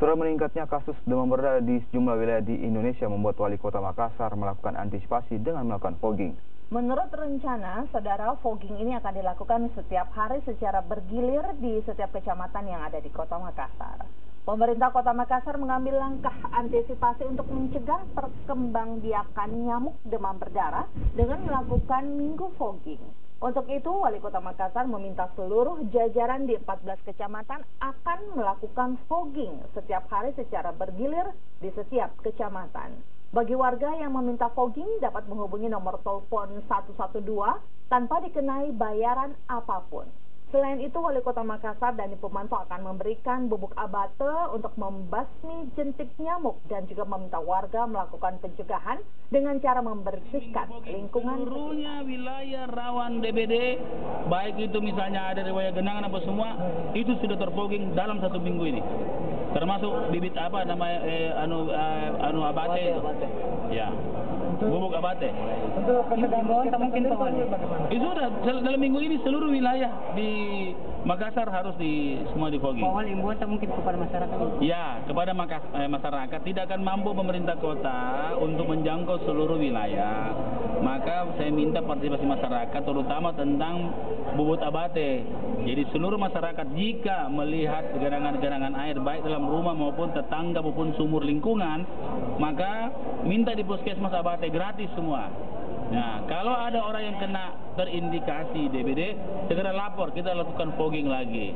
Saudara, meningkatnya kasus demam berdarah di sejumlah wilayah di Indonesia membuat Wali Kota Makassar melakukan antisipasi dengan melakukan fogging. Menurut rencana, saudara, fogging ini akan dilakukan setiap hari secara bergilir di setiap kecamatan yang ada di Kota Makassar. Pemerintah Kota Makassar mengambil langkah antisipasi untuk mencegah perkembangbiakan nyamuk demam berdarah dengan melakukan minggu fogging. Untuk itu, Wali Kota Makassar meminta seluruh jajaran di 14 kecamatan akan melakukan fogging setiap hari secara bergilir di setiap kecamatan. Bagi warga yang meminta fogging dapat menghubungi nomor telepon 112 tanpa dikenai bayaran apapun. Selain itu, Wali Kota Makassar dan Pemantau akan memberikan bubuk abate untuk membasmi jentik nyamuk dan juga meminta warga melakukan pencegahan dengan cara membersihkan lingkungan seluruhnya wilayah rawan DBD, baik itu misalnya ada riwayat genangan apa semua, itu sudah terfogging dalam 1 minggu ini. Termasuk bibit apa namanya abate itu. Ya. Bubuk abate. Untuk pencegahan mungkin Itu sudah dalam minggu ini seluruh wilayah di Makassar harus semua di fogging. Awal imbauan mungkin kepada masyarakat. Ya, kepada masyarakat tidak akan mampu pemerintah kota untuk menjangkau seluruh wilayah. Maka saya minta partisipasi masyarakat terutama tentang bubut abate. Jadi seluruh masyarakat jika melihat genangan-genangan air baik dalam rumah maupun tetangga maupun sumur lingkungan, maka minta di puskesmas abate gratis semua. Nah, kalau ada orang yang kena terindikasi DBD, segera lapor, kita lakukan fogging lagi.